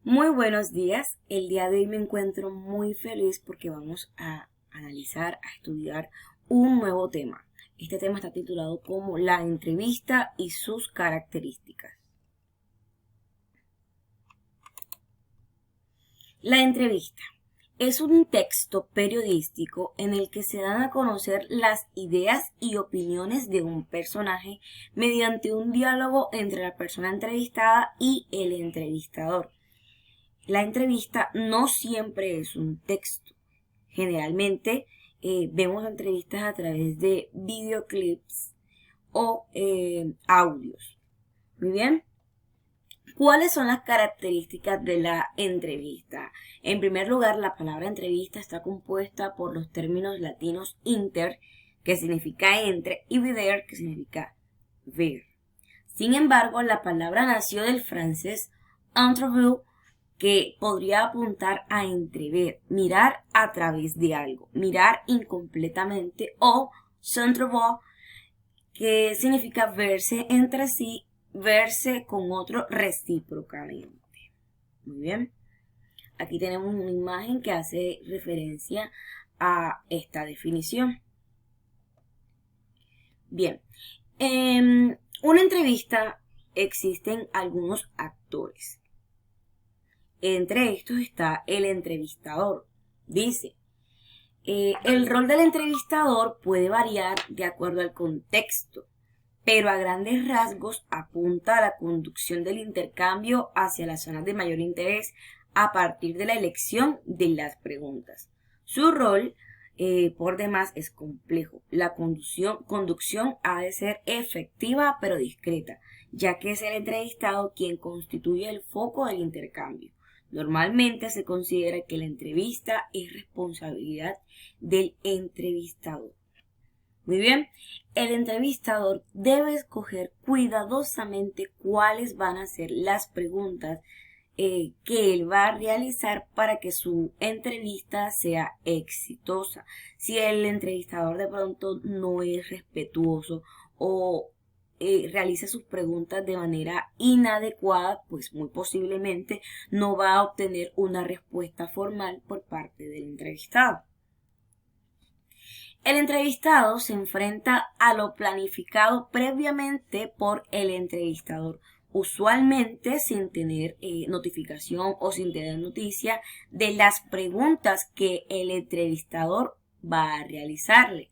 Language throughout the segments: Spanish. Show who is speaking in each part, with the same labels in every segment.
Speaker 1: Muy buenos días. El día de hoy me encuentro muy feliz porque vamos a analizar, a estudiar un nuevo tema. Este tema está titulado como la entrevista y sus características. La entrevista es un texto periodístico en el que se dan a conocer las ideas y opiniones de un personaje mediante un diálogo entre la persona entrevistada y el entrevistador. La entrevista no siempre es un texto. Generalmente vemos entrevistas a través de videoclips o audios. Muy bien. ¿Cuáles son las características de la entrevista? En primer lugar, la palabra entrevista está compuesta por los términos latinos inter, que significa entre, y videre, que significa ver. Sin embargo, la palabra nació del francés entrevue, que podría apuntar a entrever, mirar a través de algo, mirar incompletamente, o s'entrevoir, que significa verse entre sí, verse con otro recíprocamente. Muy bien. Aquí tenemos una imagen que hace referencia a esta definición. Bien. En una entrevista existen algunos actores. Entre estos está el entrevistador. Dice, el rol del entrevistador puede variar de acuerdo al contexto, pero a grandes rasgos apunta a la conducción del intercambio hacia las zonas de mayor interés a partir de la elección de las preguntas. Su rol, por demás, es complejo. La conducción ha de ser efectiva pero discreta, ya que es el entrevistado quien constituye el foco del intercambio. Normalmente se considera que la entrevista es responsabilidad del entrevistador. Muy bien, el entrevistador debe escoger cuidadosamente cuáles van a ser las preguntas que él va a realizar para que su entrevista sea exitosa. Si el entrevistador de pronto no es respetuoso o realiza sus preguntas de manera inadecuada, pues muy posiblemente no va a obtener una respuesta formal por parte del entrevistado. El entrevistado se enfrenta a lo planificado previamente por el entrevistador, usualmente sin tener notificación o sin tener noticia de las preguntas que el entrevistador va a realizarle.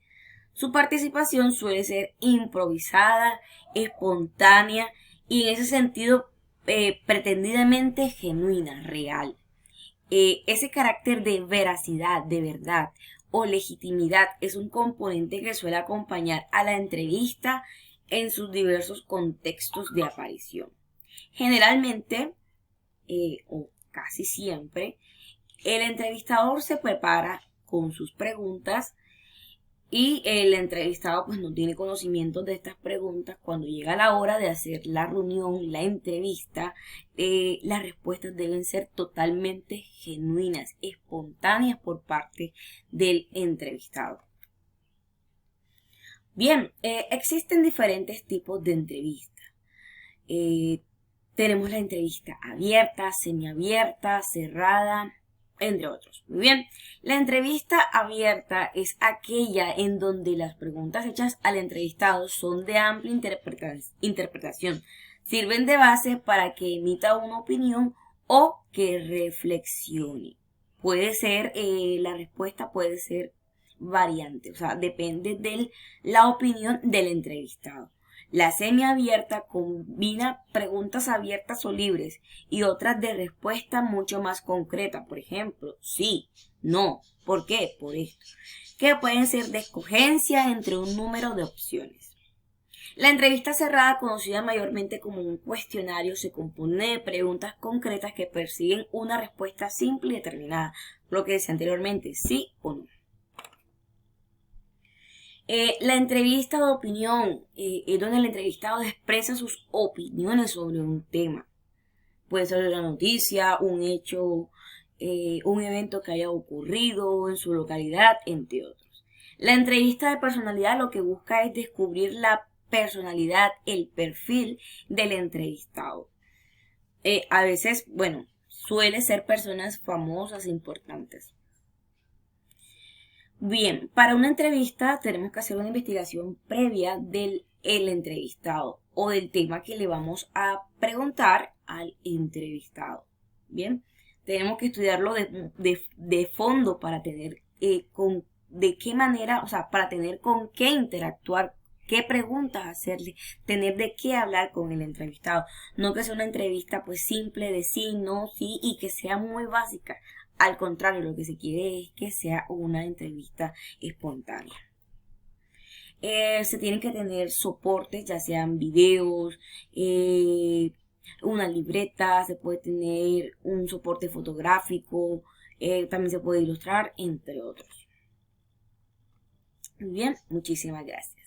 Speaker 1: Su participación suele ser improvisada, espontánea y en ese sentido pretendidamente genuina, real. Ese carácter de veracidad, de verdad o legitimidad es un componente que suele acompañar a la entrevista en sus diversos contextos de aparición. Generalmente, o casi siempre, el entrevistador se prepara con sus preguntas y el entrevistado pues no tiene conocimiento de estas preguntas. Cuando llega la hora de hacer la reunión, la entrevista, las respuestas deben ser totalmente genuinas, espontáneas por parte del entrevistado. Bien, existen diferentes tipos de entrevistas. Tenemos la entrevista abierta, semiabierta, cerrada, entre otros. Muy bien, la entrevista abierta es aquella en donde las preguntas hechas al entrevistado son de amplia interpretación, sirven de base para que emita una opinión o que reflexione. Puede ser, la respuesta puede ser variante, o sea, depende de la opinión del entrevistado. La semiabierta combina preguntas abiertas o libres y otras de respuesta mucho más concreta. Por ejemplo, sí, no, ¿por qué? Por esto. Que pueden ser de escogencia entre un número de opciones. La entrevista cerrada, conocida mayormente como un cuestionario, se compone de preguntas concretas que persiguen una respuesta simple y determinada. Lo que decía anteriormente, sí o no. La entrevista de opinión es donde el entrevistado expresa sus opiniones sobre un tema. Puede ser una noticia, un hecho, un evento que haya ocurrido en su localidad, entre otros. La entrevista de personalidad lo que busca es descubrir la personalidad, el perfil del entrevistado. A veces, bueno, suele ser personas famosas e importantes. Bien, para una entrevista tenemos que hacer una investigación previa del el entrevistado o del tema que le vamos a preguntar al entrevistado. Bien, tenemos que estudiarlo de fondo para tener de qué manera, o sea, para tener con qué interactuar, qué preguntas hacerle, tener de qué hablar con el entrevistado. No que sea una entrevista pues simple de sí, no, sí y que sea muy básica. Al contrario, lo que se quiere es que sea una entrevista espontánea. Se tienen que tener soportes, ya sean videos, una libreta, se puede tener un soporte fotográfico, también se puede ilustrar, entre otros. Muy bien, muchísimas gracias.